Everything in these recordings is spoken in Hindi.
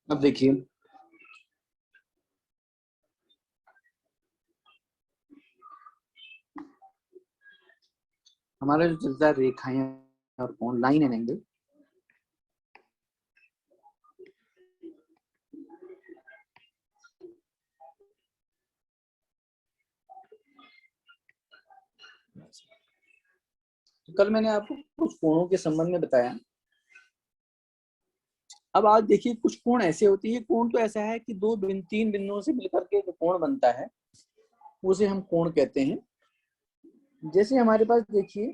अब देखिए हमारा जो चलता है रेखाएं और कोण, लाइन एंड एंगल। तो कल मैंने आपको कुछ कोणों के संबंध में बताया। अब आज देखिए कुछ कोण ऐसे होती है, कोण तो ऐसा है कि तीन बिंदुओं से मिलकर के जो कोण बनता है उसे हम कोण कहते हैं। जैसे हमारे पास देखिए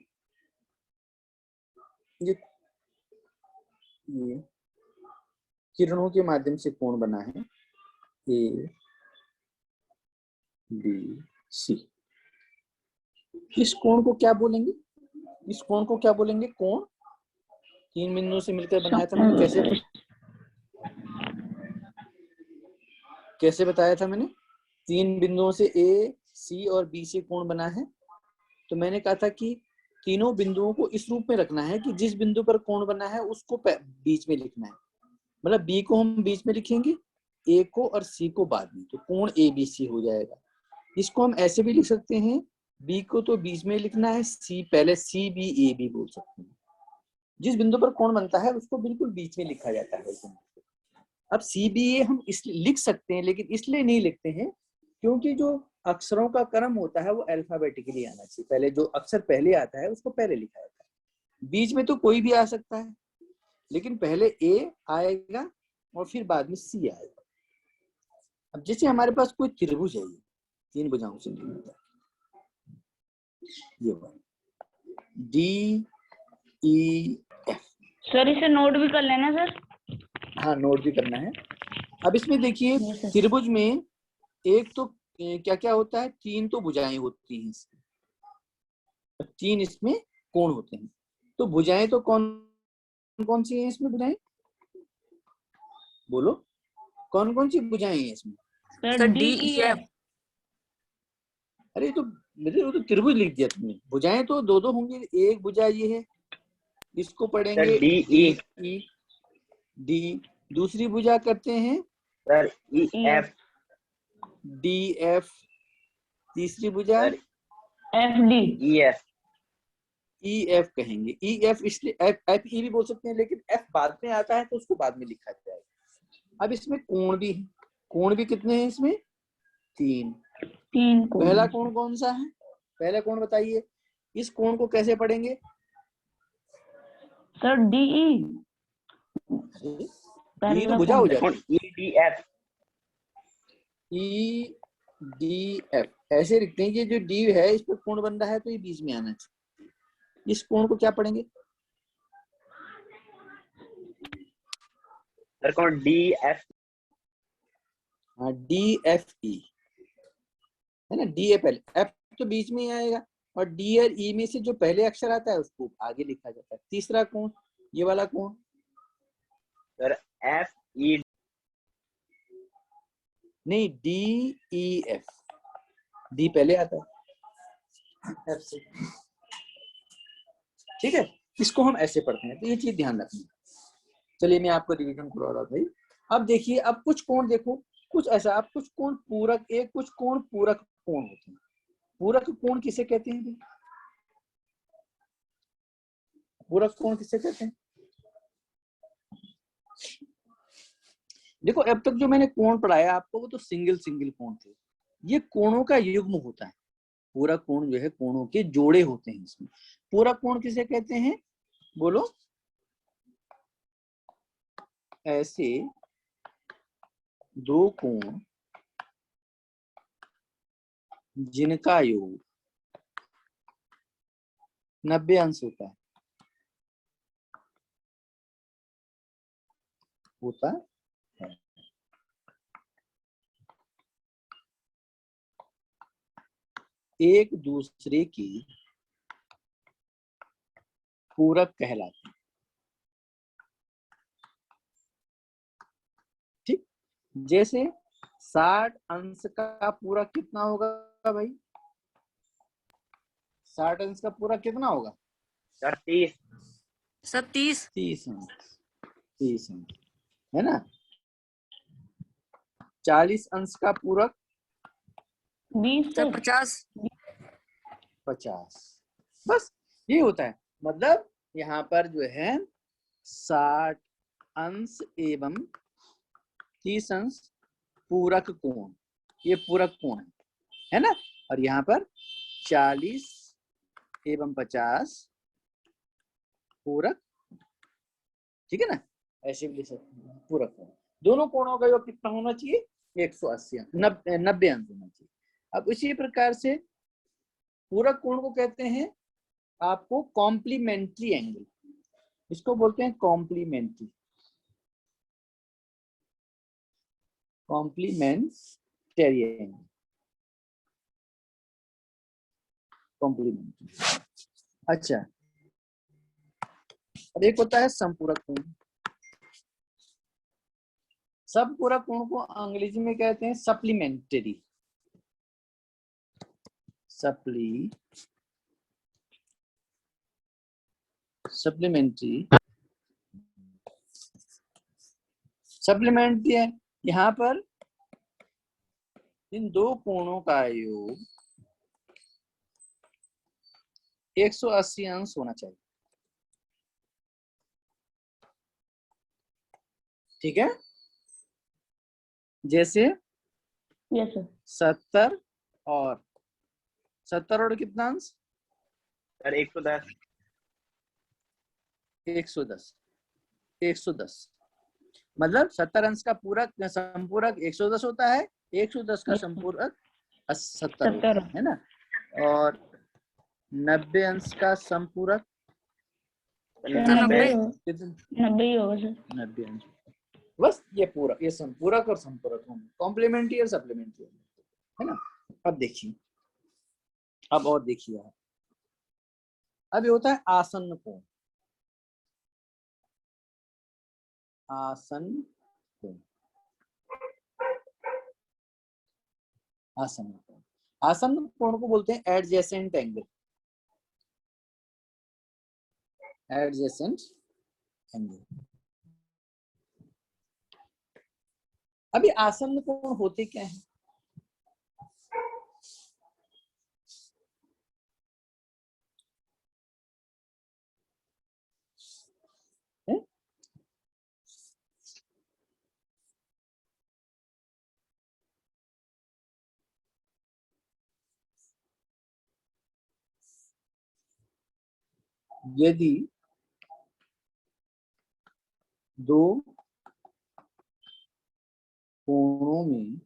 ये किरणों के माध्यम से कोण बना है ए बी सी। इस कोण को क्या बोलेंगे? इस कोण को क्या बोलेंगे? कोण तीन बिंदुओं से मिलकर बनाया था मैंने। कैसे बताया था मैंने? तीन बिंदुओं से ए सी और बी से कोण बना है। तो मैंने कहा था कि तीनों बिंदुओं को इस रूप में रखना है कि जिस बिंदु पर कोण बना है उसको बीच में लिखना है। मतलब बी को हम बीच में लिखेंगे, ए को और सी को बाद में, तो कोण ए बी सी हो जाएगा। इसको हम ऐसे भी लिख सकते हैं, बी को तो बीच में लिखना है, सी पहले सी बी ए बी बोल सकते हैं। जिस बिंदु पर कोण बनता है उसको बिल्कुल बीच में लिखा जाता है। अब सी बी ए हम इसलिए लिख सकते हैं, लेकिन इसलिए नहीं लिखते हैं क्योंकि जो अक्षरों का क्रम होता है वो अल्फाबेटिकली आना चाहिए। पहले जो अक्षर पहले आता है उसको पहले लिखा जाता है। बीच में तो कोई भी आ सकता है, लेकिन पहले ए आएगा और फिर बाद में सी आएगा। अब जैसे हमारे पास कोई त्रिभुज है, तीन भुजाओं से निर्मित है, ये डी ई एफ। सर इसे नोट भी कर लेना सर। हाँ नोट भी करना है। अब इसमें देखिए त्रिभुज में एक तो क्या क्या होता है, तीन तो भुजाएं होती हैं इसमें, तीन इसमें कोण होते हैं। तो भुजाएं तो कौन कौन सी हैं इसमें? भुजाएं बोलो, कौन कौन सी भुजाएं हैं इसमें? Sir D E F. अरे तो मेरे तो त्रिभुज लिख दिया तुमने। भुजाएं तो दो दो होंगी, एक भुजा ये है, इसको पढ़ेंगे डी ई डी। दूसरी भुजा करते हैं sir E F D F. तीसरी भुजा F D E F. E F कहेंगे। ई एफ इसलिए एफ एफ ई भी बोल सकते हैं, लेकिन एफ बाद में आता है तो उसको बाद में लिखा जाएगा। अब इसमें कोण भी है। कोण भी कितने हैं इसमें? तीन। पहला कोण कौन सा है? पहला कोण बताइए। इस कोण को कैसे पढ़ेंगे? Sir D E. ये तो भुजा हो जाती है। ई डी एफ ऐसे लिखते हैं कि जो डी है इस पर कोण बन रहा है तो ये बीच में आना चाहिए। इस कोण को क्या पढ़ेंगे? कौन? D F. हाँ डी एफ ई है ना। डी एफ एल, एफ तो बीच में ही आएगा और डी और ई में से जो पहले अक्षर आता है उसको आगे लिखा जाता है। तीसरा कोण, ये वाला कोण सर एफ ई नहीं, डी ई एफ। डी पहले आता है एफ से, ठीक है। इसको हम ऐसे पढ़ते हैं, तो ये चीज ध्यान रखना। चलिए मैं आपको रिवीजन करवा रहा भाई। अब देखिए, अब कुछ कोण देखो, कुछ ऐसा, अब कुछ कोण पूरक, एक कुछ कोण पूरक कोण होते हैं। पूरक कोण किसे कहते हैं भाई? पूरक कोण किसे कहते हैं? देखो अब तक जो मैंने कोण पढ़ाया आपको वो तो सिंगल सिंगल कोण थे। ये कोणों का युग्म होता है। पूरक कोण जो है कोणों के जोड़े होते हैं इसमें। पूरक कोण किसे कहते हैं? बोलो। ऐसे दो कोण जिनका योग 90 अंश होता है एक दूसरे की पूरक कहलाते हैं। ठीक, जैसे 60 अंश का पूरक कितना होगा भाई? 60 अंश का पूरक कितना होगा? 30। 30 अंश है ना। 40 अंश का पूरक 20 सर सर 50। 50। बस ये होता है, मतलब यहाँ पर जो है 60 अंश एवं 30 अंश पूरक कोण, ये पूरक कोण है ना। और यहाँ पर 40 एवं 50 पूरक, ठीक है ना, ऐसे भी लिख सकते हैं पूरक कोण। दोनों कोणों का योग कितना होना चाहिए? 180 90 अंश होना चाहिए। अब इसी प्रकार से पूरक कोण को कहते हैं आपको कॉम्प्लीमेंट्री एंगल, इसको बोलते हैं कॉम्प्लीमेंट्री, कॉम्प्लीमेंटरी एंगल, कॉम्प्लीमेंट्री। अच्छा, अब एक होता है समपूरक कोण। समपूरक कोण को अंग्रेजी में कहते हैं सप्लीमेंट्री, सप्लीमेंट्री है। यहाँ पर इन दो कोणों का योग 180 अंश होना चाहिए, ठीक है। जैसे यस सर 70 और कितना अंश? सर 110। 110 मतलब 70 अंश का पूरक संपूरक 110 होता है, 110 का संपूरक 70 होता 70 है ना। और 90 अंश का संपूरक 90 कितना? 90 होगा सर। 90 अंश। बस ये पूरक, ये संपूरक और संपूरक कॉम्प्लीमेंट्री और सप्लीमेंट्री है ना। अब देखिए, अब और देखिए आप, अब ये होता है आसन्न कोण। आसन्न कोण, आसन्न कोण, आसन्न कोण को बोलते हैं एडजेसेंट एंगल, एडजेसेंट एंगल। अभी आसन्न कोण होते क्या है? यदि दो कोणों में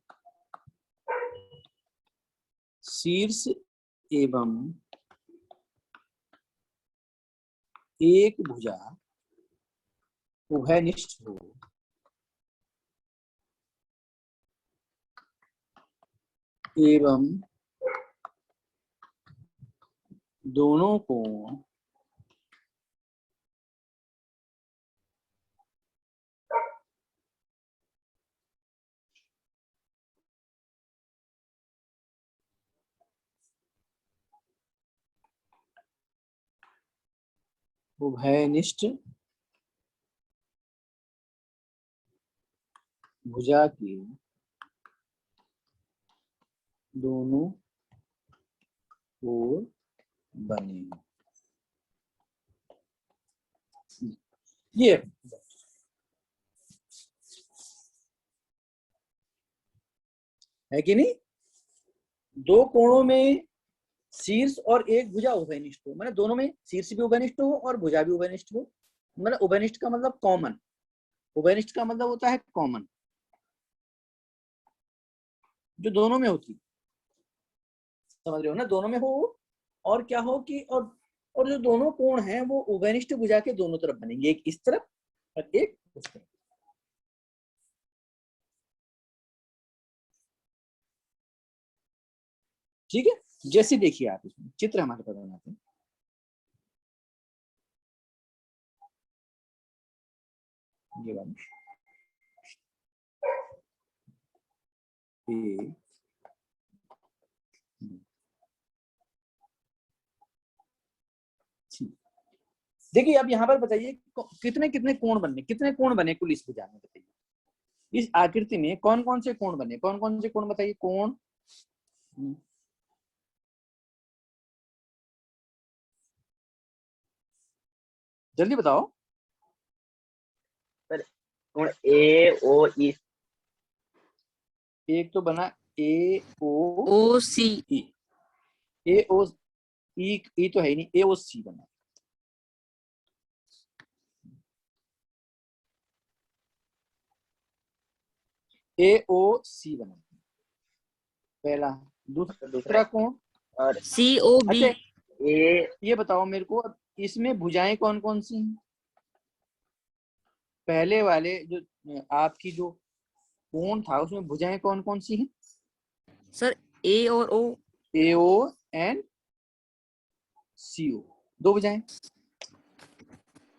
शीर्ष एवं एक भुजा उभयनिष्ठ हो, एवं दोनों कोण उभयनिष्ठ भुजा के दोनों ओर बने, ये है कि नहीं। दो कोणों में शीर्ष और एक भुजा उभयनिष्ठ हो, मतलब दोनों में शीर्ष भी उभयनिष्ठ हो और भुजा भी उभयनिष्ठ हो। मतलब उभयनिष्ठ का मतलब कॉमन, उभयनिष्ठ का मतलब होता है कॉमन, जो दोनों में होती, समझ रहे हो ना, दोनों में हो। और क्या हो कि और जो दोनों कोण हैं वो उभयनिष्ठ भुजा के दोनों तरफ बनेंगे, एक इस तरफ और एक उस तरफ। ठीक है, जैसे देखिए आप इसमें चित्र हमारे पास बनाते हैं। ये वाला देखिए अब यहाँ पर बताइए कितने कितने कोण बने, कितने कोण बने कुल इस भुजा में, बताइए। इस आकृति में कौन कौन से कोण बने, कौन कौन से कोण बताइए। कोण जल्दी बताओ। सर कोण ए ओ ई। एक तो बना ए ओ ओ सी। ए ओ ई तो है ही नहीं, ए ओ सी बना। ए ओ सी बना पहला। दूसरा कौन? और सी ओ बी। अच्छा ए ये बताओ मेरे को, इसमें भुजाएं कौन कौन सी हैं? पहले वाले जो आपकी जो कोण था उसमें भुजाएं कौन कौन सी हैं? सर ए और ओ। ए ओ एंड सी ओ, दो भुजाएं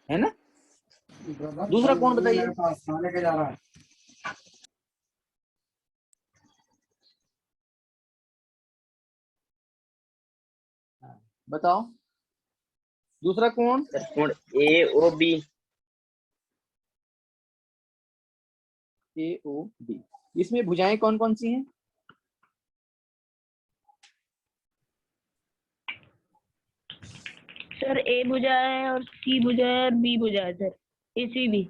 है ना। दूसरा कौन बताइए। बताओ दूसरा कौन? सर कोण ए O B. A O B, इसमें भुजाएं कौन कौन सी हैं? सर ए भुजा है और सी भुजा है और बी भुजा है सर, ए सी बी।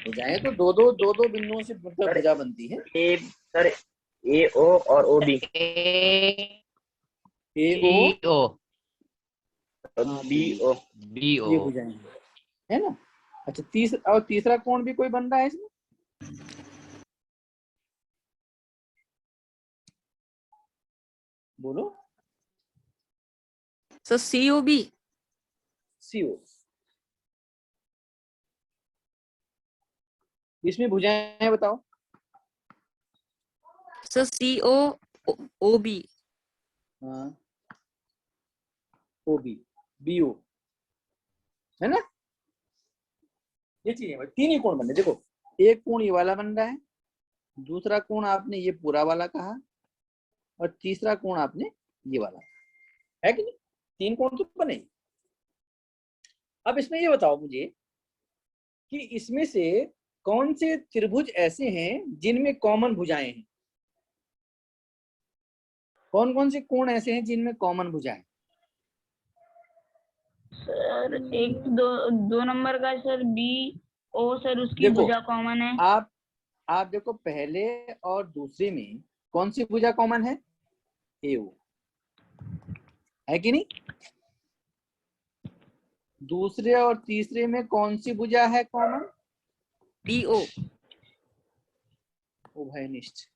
भुजाएं तो दो बिंदुओं से भुजा बनती है। ए सर ए ओ और O B. A O B O B O, ये भुजाएं है ना। अच्छा तीसरा कोण भी कोई बन रहा है इसमें? बोलो। सर सी ओ बी। सी ओ, इसमें भुजाएं बताओ। सर सी ओ ओ बी। हाँ ओ बी बी ओ है ना। ये चीजें तीन ही कोण बन रहे। देखो एक कोण ये वाला बन रहा है, दूसरा कोण आपने ये पूरा वाला कहा, और तीसरा कोण आपने ये वाला, है कि नहीं। तीन कोण तो बने। अब इसमें ये बताओ मुझे कि इसमें से कौन से त्रिभुज ऐसे हैं जिनमें कॉमन भुजाएं हैं? कौन कौन से कोण ऐसे हैं जिनमें कॉमन भुजाएं? सर एक दो नंबर का सर बी ओ सर, उसकी देखो, भुजा कॉमन है। आप देखो पहले और दूसरे में कौन सी भुजा कॉमन है? ए ओ है कि नहीं। दूसरे और तीसरे में कौन सी भुजा है कॉमन? B O. उभयनिष्ठ,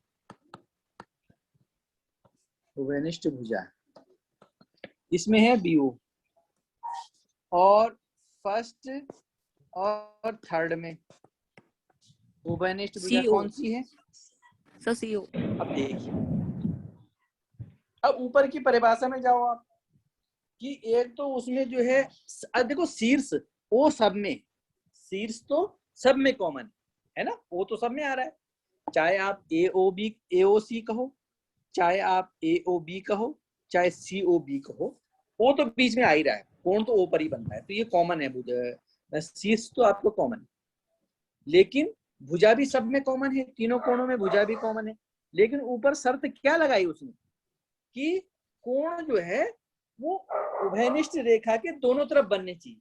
उभयनिष्ठ भुजा इसमें है बी ओ। और फर्स्ट और थर्ड में उभयनिष्ठ भुजा CO। कौन सी है? सर सी ओ। अब देखिए, अब ऊपर की परिभाषा में जाओ आप कि एक तो उसमें जो है, देखो शीर्ष ओ सब में, शीर्ष तो सब में कॉमन है ना, ओ तो सब में आ रहा है। चाहे आप ए ओ सी कहो, चाहे आप ए ओ बी कहो, चाहे सी ओ बी कहो, ओ तो बीच में आ ही रहा है, कोण तो ओ पर ही बन रहा है, तो ये कॉमन है भुजा। शीर्ष तो आपको कॉमन है, लेकिन भुजा भी सब में कॉमन है, तीनों कोणों में भुजा भी कॉमन है। लेकिन ऊपर शर्त क्या लगाई उसने कि कोण जो है वो उभयनिष्ठ रेखा के दोनों तरफ बनने चाहिए।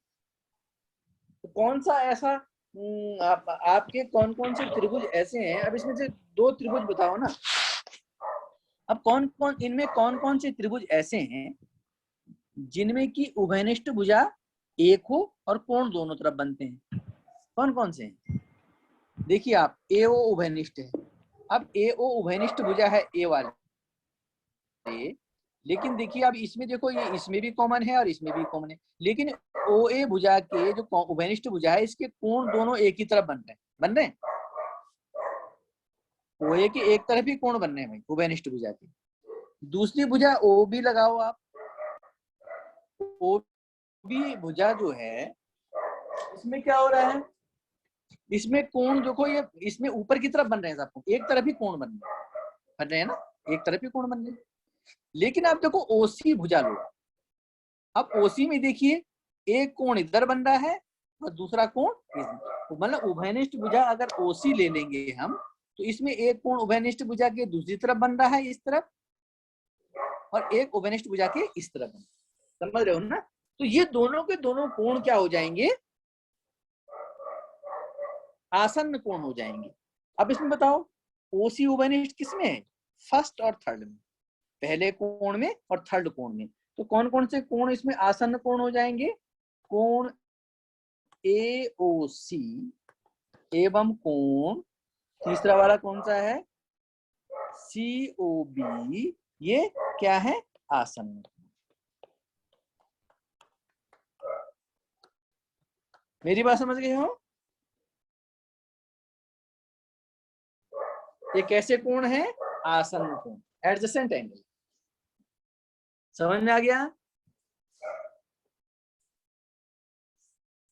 तो कौन सा ऐसा आपके कौन कौन से त्रिभुज ऐसे हैं? अब इसमें से दो त्रिभुज बताओ ना। अब इनमें कौन कौन से त्रिभुज ऐसे हैं जिनमें की उभयनिष्ठ भुजा एक हो और कोण दोनों तरफ बनते हैं? कौन कौन से हैं? देखिए आप, ए ओ उभयनिष्ठ है। अब ए ओ उभयनिष्ठ भुजा है ए वाले, लेकिन देखिए अब इसमें देखो, ये इसमें भी कॉमन है और इसमें भी कॉमन है, लेकिन ओ ए भुजा के जो उभयनिष्ठ भुजा है इसके कोण दोनों एक ही तरफ बन रहे हैं। ओ ए के एक तरफ ही कोण बन रहे हैं भाई उभयनिष्ठ भुजा के। दूसरी भुजा ओ बी लगाओ आप, ओ बी भुजा जो है इसमें क्या हो रहा है, इसमें कोण देखो, ये इसमें ऊपर की तरफ बन रहे हैं सबको, एक तरफ ही कोण बन रहे हैं ना, एक तरफ ही कोण बन रहे हैं। लेकिन आप देखो ओसी भुजा लो, अब ओसी में देखिए एक कोण इधर बन रहा है और दूसरा कोण प्रिज्म। मतलब उभयनिष्ठ भुजा अगर ओसी ले लेंगे हम, तो इसमें एक कोण उभयनिष्ठ भुजा के दूसरी तरफ बन रहा है इस तरफ, और एक उभयनिष्ठ भुजा के इस तरफ बन, समझ रहे हो ना। तो ये दोनों के दोनों कोण क्या हो जाएंगे, आसन्न कोण हो जाएंगे। अब इसमें बताओ ओसी उभयनिष्ठ किसमें है, फर्स्ट और थर्ड में, पहले कोण में और थर्ड कोण में। तो कौन कौन से कोण इसमें आसन्न कोण हो जाएंगे, कोण AOC एवं कोण तीसरा वाला कौन सा है COB, ये क्या है, आसन्न। मेरी बात समझ गए हो। ये कैसे कोण है, आसन्न कोण, एडजेसेंट एंगल। समझ में आ गया।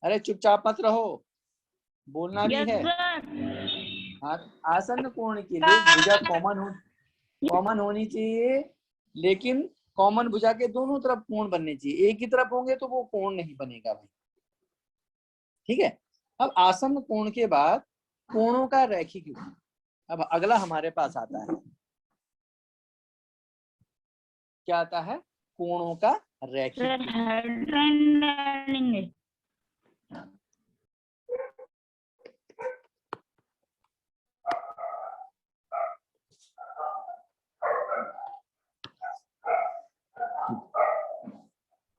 अरे चुपचाप मत रहो, बोलना भी यस है। सर। आसन्न कोण के लिए भुजा कॉमन होनी चाहिए, लेकिन कॉमन भुजा के दोनों तरफ कोण बनने चाहिए। एक ही तरफ होंगे तो वो कोण नहीं बनेगा भाई, ठीक है। अब आसन्न कोण के बाद कोणों का रैखिक युग्म। अब अगला हमारे पास आता है, क्या आता है, कोणों का रैखिक सर युग्म। Head and ending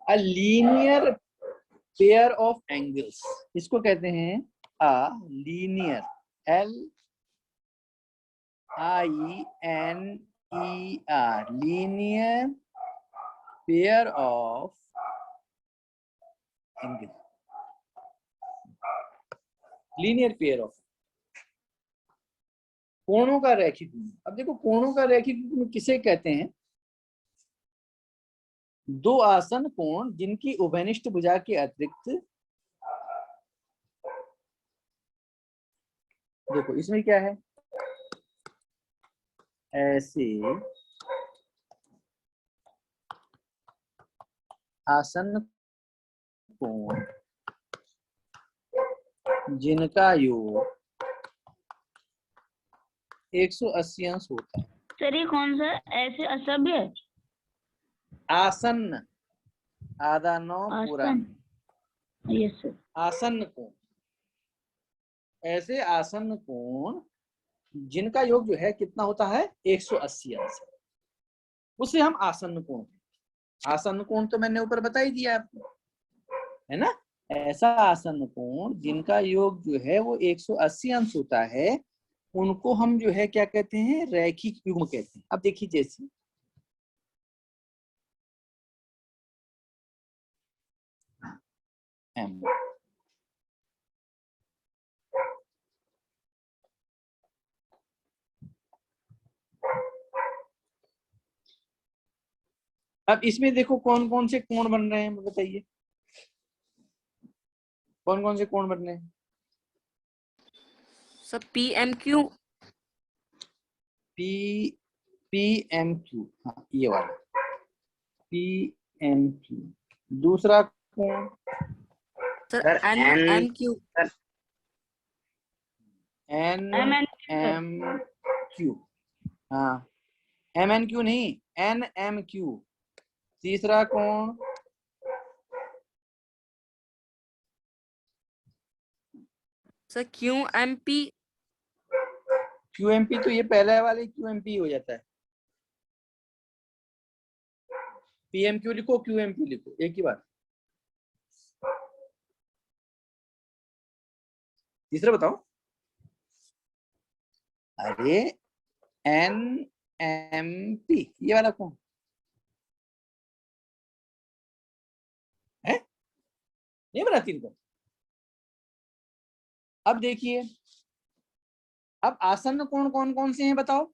A linear pair of angles, इसको कहते हैं a linear, LINER, linear pair of angles, linear pair of कोणों का रैखिक गुण। अब देखो कोणों का रैखिक गुण किसे कहते हैं, दो आसन कोण जिनकी उभयनिष्ठ भुजा के अतिरिक्त, देखो इसमें क्या है, ऐसे आसन कोण जिनका योग 180 अंश होता है। सर ये कौन सा ऐसे असभ्य है? आसन्न, आधा नौ पूरा, यस सर। आसन्न कोण, ऐसे आसन्न कोण जिनका योग जो है कितना होता है, 180 अंश, उसे हम आसन्न कोण। आसन्न कोण तो मैंने ऊपर बता ही दिया आपको, है ना। ऐसा आसन्न कोण जिनका योग जो है वो 180 अंश होता है, उनको हम जो है क्या कहते हैं, रैखिक युग्म कहते हैं। अब देखिए जैसे M, अब इसमें देखो कौन कौन से कोण बन रहे हैं, बताइए कौन कौन से कोण बन रहे हैं। सर PMQ, PMQ, हाँ ये वाला PMQ। दूसरा कोण सर सर NMQ, NMQ, हाँ MNQ नहीं, NMQ। तीसरा कोण सर QMP, QMP, तो ये पहले वाले QMP हो जाता है। PMQ लिखो, QMP लिखो, एक ही बात। तीसरा बताओ, अरे NMP, ये वाला कौन है, नहीं बना तीन को। अब देखिए, अब आसन्न कोण कौन कौन से हैं बताओ,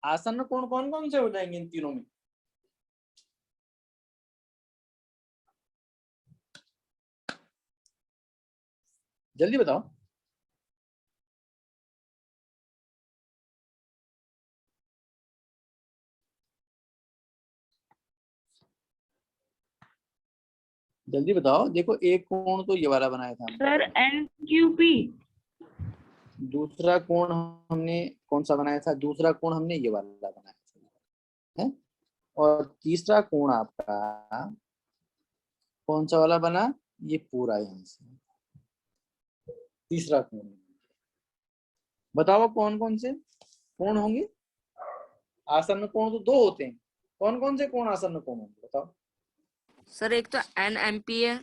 आसन्न कोण कौन कौन से हो जाएंगे इन तीनों में, जल्दी बताओ। जल्दी बताओ। देखो एक कोण तो ये वाला बनाया था हमने। Sir NQP। दूसरा कोण हमने कौन सा बनाया था? दूसरा कोण हमने ये वाला बनाया था, है? और तीसरा कोण आपका कौन सा वाला बना? ये पूरा यहाँ से तीसरा कोण। बताओ कौन कौन से कोण होंगे? आसन्न कोण तो दो होते हैं, कौन कौन से कोण आसन्न कोण होंगे बताओ? सर एक तो NMP है।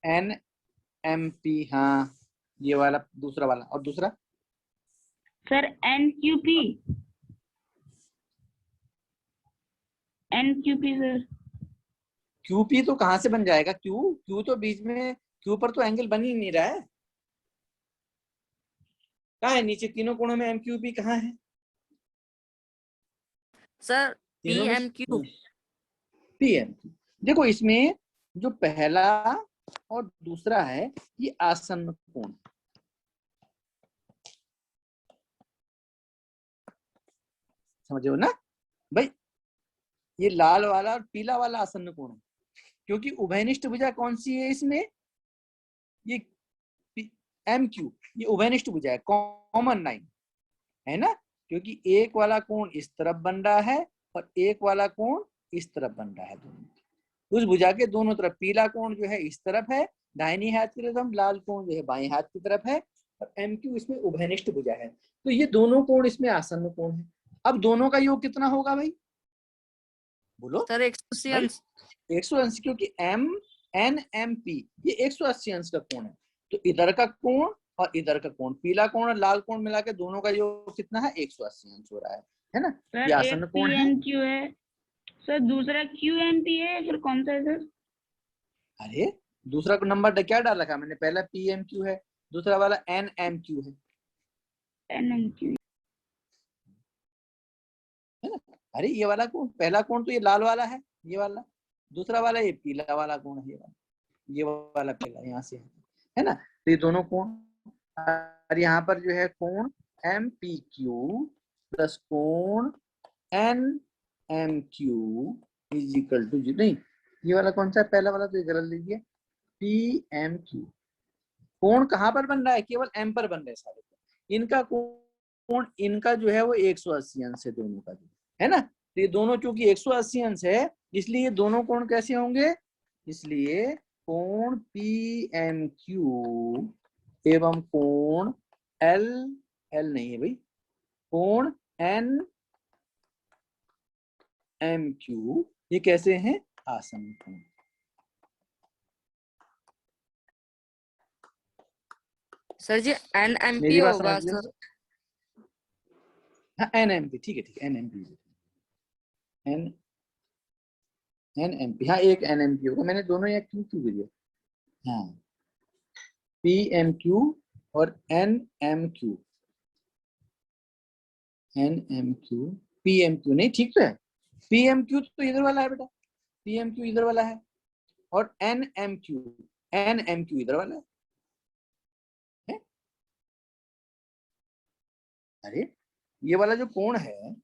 NMP, हाँ ये वाला दूसरा वाला। और दूसरा? Sir NQP। NQP sir. QP तो कहाँ से बन जाएगा? क्यू तो बीच में, क्यू पर तो एंगल बन ही नहीं रहा है। कहाँ है नीचे? तीनों कोणों में MQP कहाँ है? सर तीनों में PMQ। PMQ। देखो इसमें जो पहला और दूसरा है ये आसन्न कोण, समझे हो ना भाई? ये लाल वाला और पीला वाला आसन्न कोण है, क्योंकि उभयनिष्ठ भुजा कौन सी है इसमें? ये MQ, ये उभयनिष्ठ भुजा है, कॉमन लाइन है ना? क्योंकि एक वाला कोण इस तरफ बन रहा है और एक वाला कोण इस तरफ बन रहा है। दोनों उस भुजा के दोनों तरफ, पीला कोण जो है इस तरफ है दाहिनी हाथ की तरफ, लाल कोण जो है बाएं हाथ की तरफ है, और MQ इसमें उभयनिष्ठ भुजा है। तो ये दोनों कोण इसमें आसन्न कोण है। अब दोनों का योग कितना होगा भाई? बोलो सर 180 भाई। अंश। 180, क्योंकि NMP ये 180 अंश का कोण है। तो इधर का कोण और इधर का कोण, पीला कोण और लाल कोण मिला के दोनों का योग कितना है? 180 अंश हो रहा है ना? सर ये एक आसन्न कोण है। PNQ है सर, दूसरा QMP है या फिर कौन सा है सर? अरे दूसरा नंबर क्या डाल रखा मैंने? पहला PMQ है, दूसरा वाला NMQ है NMQ। है ना? अरे ये वाला कोण, पहला कोण तो ये लाल वाला है, ये वाला। दूसरा वाला ये पीला वाला कोण है, ये वाला पहला यहाँ से है ना? तो ये दोनों कोण, और यहाँ पर जो है कोण MPQ प्लस कोण NMQ इज इक्वल टू जी, नहीं ये वाला कौन सा है? पहला वाला तो ये गलत लीजिए। PMQ कोण कहाँ पर बन रहा है? केवल M पर बन रहे हैं सारे कोण। इनका कोण, इनका जो है वो 180 अंश है दोनों का, है ना? तो ये दोनों चूंकि 180 अंश है, इसलिए ये दोनों कोण कैसे होंगे? इसलिए कोण PMQ एवं कोण L नहीं है भाई, कोण NMQ ये कैसे हैं? आसन्न कोण। सर जी NMP मेरी बात होगा समझ लो। सर। हाँ NMP, ठीक है NMP, NMP, हाँ एक NMP होगा। मैंने दोनों यहाँ क्यों दिया? हाँ PMQ और NMQ, PMQ नहीं, ठीक तो है। PMQ तो इधर वाला है बेटा, PMQ इधर वाला है, और NMQ इधर वाला है? अरे ये वाला जो कोण है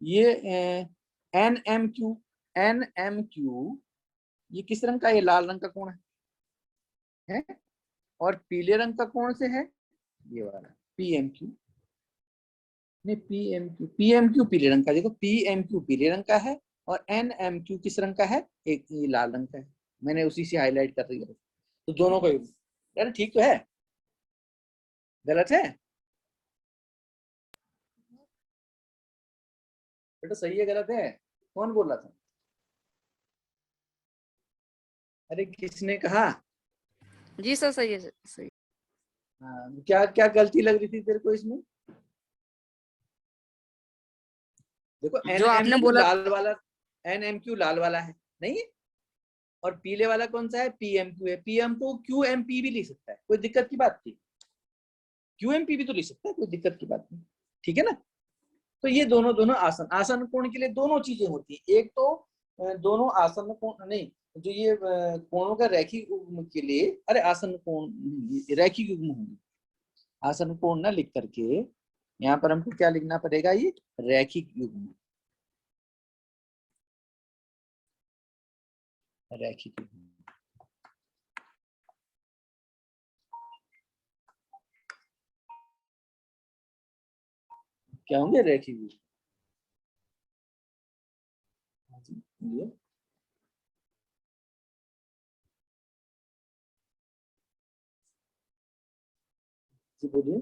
ये NMQ ये किस रंग का? ये लाल रंग का कोण है? और पीले रंग का कोण से है ये वाला PMQ। नहीं PMQ पीले रंग का, देखो PMQ पीले रंग का है और NMQ किस रंग का है? एक ये लाल रंग का है। मैंने उसी से हाईलाइट कर दिया। तो दोनों का योग, यार ठीक तो है? गलत है बेटा? सही है गलत है? कौन बोल रहा था? अरे किसने कहा? जी सर सही है सही। हाँ, क्या क्या गलती लग रही थी तेरे को इसमें? देखो जो आपने NMQ बोला। लाल वाला, NMQ लाल वाला है नहीं है? और पीले वाला कौन सा है? PMQ है। PM को QMP भी लिख सकता है, कोई दिक्कत की बात थी? QMP भी तो लिख सकता है, कोई दिक्कत की बात नहीं, ठीक है ना? तो ये दोनों आसन कोण के लिए दोनों चीजें होती है। एक तो दोनों आसन कोण नहीं, जो ये कोणों का रैखिक युग्म के लिए, अरे आसन कोण रैखिक युग्म होंगे। आसन कोण ना लिख करके यहाँ पर हमको क्या लिखना पड़ेगा? ये रैखिक युग्म। रैखिक क्या होंगे? रैखिक जी बोलिए।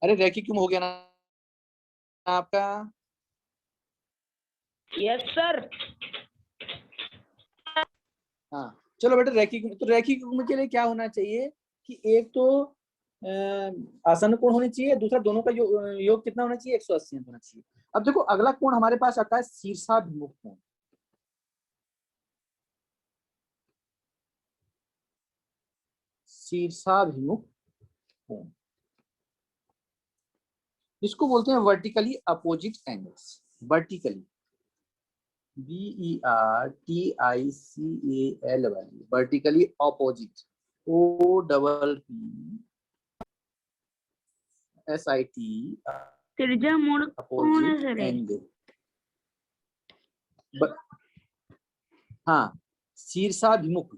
अरे रैखिक क्यों हो गया ना आपका? Yes sir. हाँ चलो बेटा, रैखिक तो रैखिक युग्म के लिए क्या होना चाहिए कि एक तो आसन कोण होनी चाहिए, दूसरा दोनों का योग कितना होना चाहिए? 180 होना चाहिए। अब देखो अगला कोण हमारे पास आता है शीर्षाभिमुख कोण। शीर्षाभिमुख कोण इसको बोलते हैं vertically opposite angles. Vertically VERTICAL वाली वर्टिकली अपोजिट, OPPSIT त्रिज्या मोड़ कौन है अपोजिट सर? एंगल। हाँ शीर्षाभिमुख,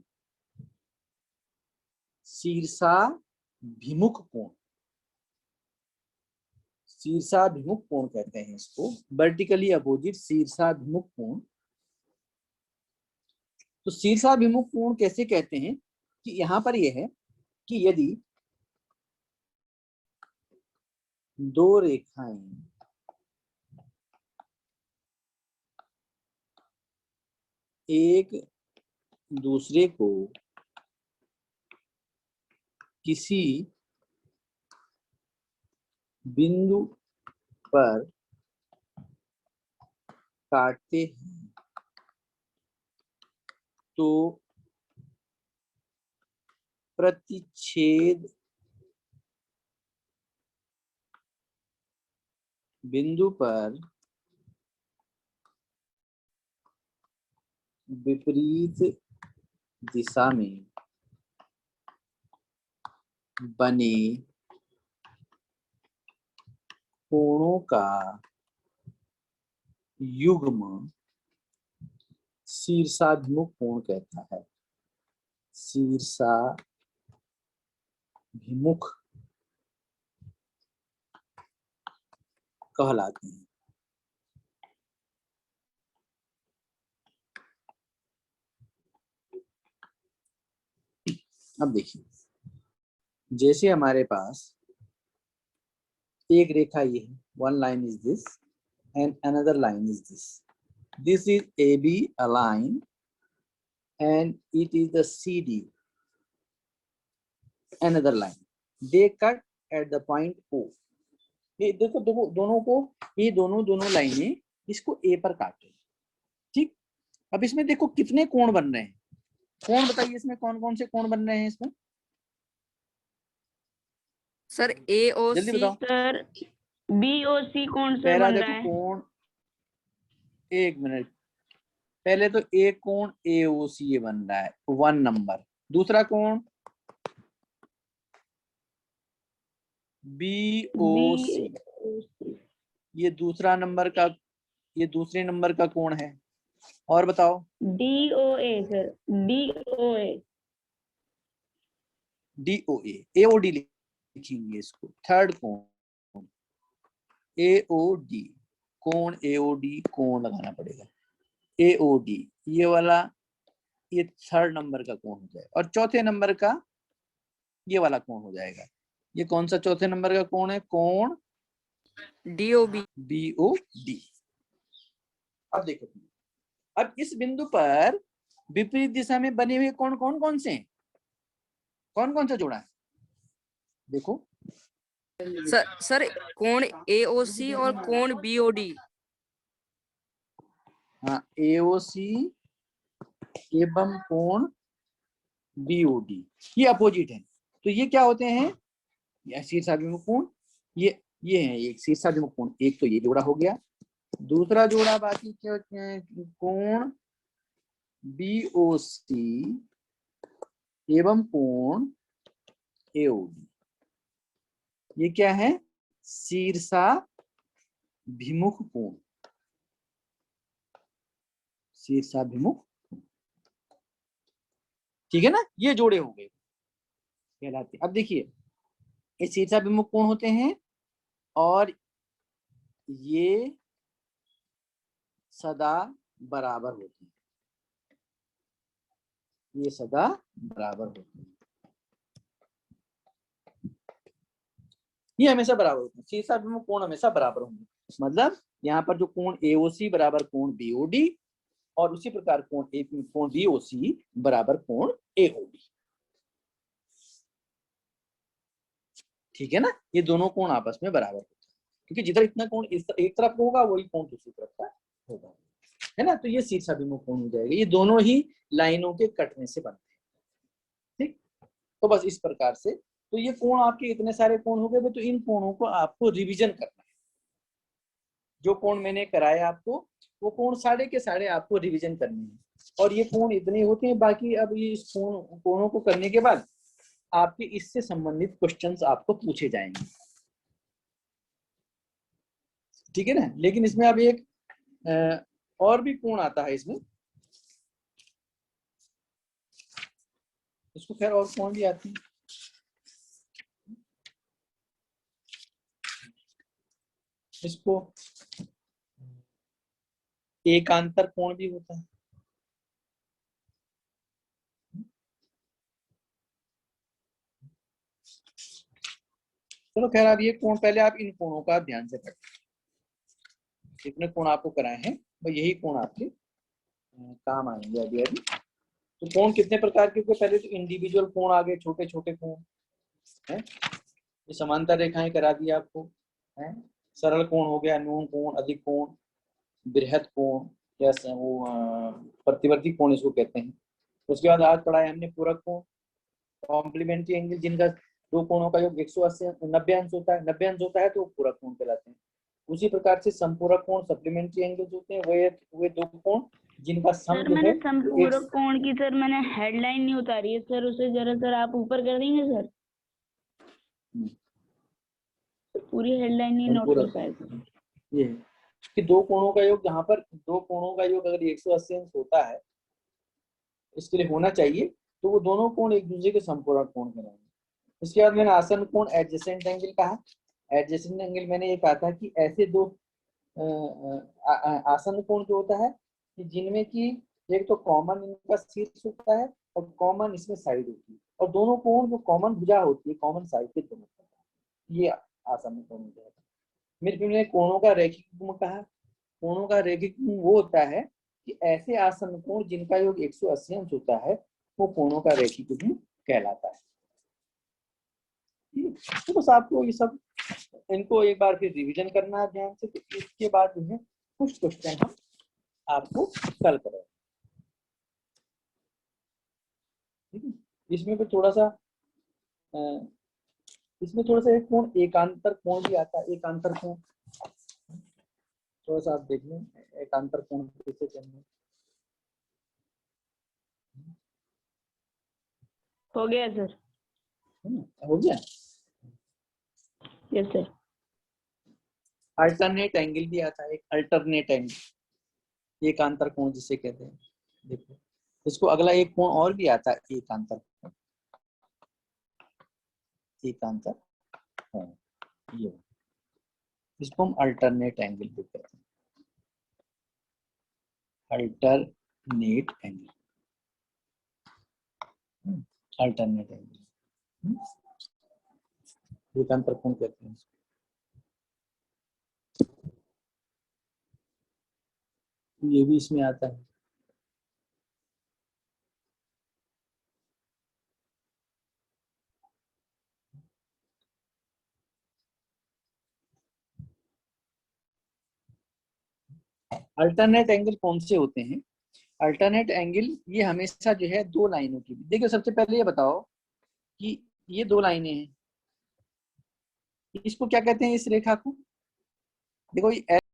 शीर्षाभिमुख कोण, शीर्षाभिमुख कोण कहते हैं इसको, वर्टिकली अपोजिट शीर्षाभिमुख कोण। तो शीर्षाभिमुख कोण कैसे कहते हैं कि यहां पर यह है कि यदि दो रेखाएं एक दूसरे को किसी बिंदु पर काटते हैं तो प्रतिच्छेद बिंदु पर विपरीत दिशा में बने कोणों का युग्म शीर्षाभिमुख कोण कहता है। शीर्षाभिमुख कहलाते हैं। अब देखिए, जैसे हमारे पास एक रेखा ये है, one line is this and another line is this. This is AB, a line, and it is the CD, another line. They cut at the point O. ये देखो दोनों को, ये दोनों लाइनें इसको A पर काटे। ठीक, अब इसमें देखो कितने कोण बन रहे हैं। कोण बताइए, इसमें कौन कौन से कोण बन रहे हैं इसमें? सर ए ओ जल्दी सी। बताओ। सर BOC कौन सा पहला बन देखो रहा है? कोण, एक मिनट, पहले तो एक कोण AOC बन रहा है 1 नंबर। दूसरा कोण BOC, ये दूसरा नंबर का, ये दूसरे नंबर का कोण है। और बताओ। DOA सर, DOA, AOD लिखेंगे इसको। थर्ड कोण AOD, कोण AOD, कोण लगाना पड़ेगा AOD, ये वाला, ये थर्ड नंबर का कोण हो जाएगा। और चौथे नंबर का ये वाला कोण हो जाएगा। ये कौन सा चौथे नंबर का कोण है? कोण DOB। BOD। अब देखो, अब इस बिंदु पर विपरीत दिशा में बने हुए कोण कौन कौन से हैं? कौन कौन सा जोड़ा है? देखो सर कोण AOC और कोण BOD। हाँ, AOC एवं कोण BOD, ये अपोजिट है। तो ये क्या होते हैं? ये शीर्षाभिमुख कोण, ये है एक शीर्षाभिमुख कोण। एक तो ये जोड़ा हो गया। दूसरा जोड़ा बाकी क्या होते हैं? कोण BOC एवं कोण AOD, ये क्या है? शीर्षाभिमुख कोण, शीर्षाभिमुख। ठीक है ना, ये जोड़े हो गए कहलाते। अब देखिए, ये शीर्षाभिमुख कोण होते हैं और ये सदा बराबर होते हैं। ये सदा बराबर होते हैं, ये हमेशा बराबर होते हैं। शीर्षाभिमुख कोण हमेशा बराबर होंगे। मतलब यहाँ पर जो कोण AOC बराबर कोण BOD, और उसी प्रकार कोण BOC बराबर कोण AOD। ठीक है ना, ये दोनों कोण आपस में बराबर होते हैं, क्योंकि जिधर इतना कोण एक तरफ होगा वही कोण दूसरी तरफ का होगा, है ना। तो ये शीर्षाभिमुख कोण हो जाएगा। ये दोनों ही लाइनों के कटने से बनते हैं। ठीक, तो बस इस प्रकार से, तो ये कोण आपके इतने सारे कोण हो गए, तो इन कोणों को आपको रिवीजन करना है। जो कोण मैंने कराया आपको, वो कोण सारे के सारे आपको रिवीजन करने हैं। और ये कोण इतने होते हैं। बाकी अब ये इस कोणों को करने के बाद आपके इससे संबंधित क्वेश्चंस आपको पूछे जाएंगे। ठीक है ना। लेकिन इसमें अब एक और भी कोण आता है इसमें, इसको खैर और कोण भी आती है। इसको एकांतर कोण भी होता है। चलो खैर, अब ये कोण, पहले आप इन कोणों का ध्यान से पढ़ें। जितने कोण आपको कराए हैं वो यही कोण आपके काम आएंगे अभी अभी। तो कोण कितने प्रकार के? पहले तो इंडिविजुअल कोण आ गए, छोटे छोटे कोण है। ये समांतर रेखाएं करा दी आपको है। सरल कोण हो गया, न्यून कोण, अधिक कोण, बृहद कोण, या वो प्रतिवर्ती कोण इसको कहते हैं। उसके बाद आज पढ़ा है हमने पूरक कोण, कॉम्प्लीमेंट्री एंगल, जिनका दो कोणों का योग 180 90 अंश होता है, 90 अंश होता है तो पूरक कोण कहलाते हैं। उसी प्रकार से समपूरक कोण, सप्लीमेंट्री एंगल्स होते हैं, वे दो कोण जिनका सम सर जो मैंने है संपूरक कोण की सर मैंने हेडलाइन नहीं उतारी है सर, उसे जरा सर आप ऊपर कर देंगे सर? पूरी हेडलाइन नहीं नोट कर पाए सर। ये है कि दो कोणों का योग, जहां पर दो कोणों का योग अगर 180 अंश होता है, इसके लिए होना चाहिए, तो वो दोनों कोण एक दूसरे के संपूरक कोण कहलाएंगे। इसके बाद मैंने आसन कोण, एडजेसेंट एंगल कहा। एडजेसेंट एंगल मैंने ये कहा था कि ऐसे दो आसन कोण जो होता है कि जिनमें कि एक तो कॉमन इनका शीर्ष होता है और कॉमन इसमें साइड होती है, और दोनों कोण जो कॉमन भुजा होती है, कॉमन साइड के दोनों, ये आसन कोण होता है। फिर मैंने कोणों का रैखिक गुण कहा। कोणों का रैखिक गुण वो होता है कि ऐसे आसन कोण जिनका योग 180 अंश होता है, वो कोणों का रैखिक गुण कहलाता है। तो बस आपको ये सब, इनको एक बार फिर रिवीजन करना है ध्यान से। तो इसके बाद जो है कुछ क्वेश्चन हम आपको कल करें। ठीक है, इसमें भी थोड़ा सा एक कोण एकांतर कोण भी आता है। एकांतर कोण थोड़ा सा आप देख लें, एकांतर कोण कैसे करना है। हो गया सर? हो गया। Yes sir. अल्टरनेट एंगल भी आता है, एक अल्टरनेट एंगल, एकांतर कोण जिसे कहते हैं। देखो इसको अगला एक कोण और भी आता है, एकांतर कोण। एकांतर कोण ये, इसको हम अल्टरनेट एंगल भी कहते हैं। अल्टरनेट एंगल, अल्टरनेट एंगल, एकांतर कोण कहते हैं। ये भी इसमें आता है। अल्टरनेट एंगल कौन से होते हैं? अल्टरनेट एंगल ये हमेशा जो है दो लाइनों की। देखिए सबसे पहले ये बताओ कि ये दो लाइनें हैं, इसको क्या कहते हैं? इस रेखा को देखो, ये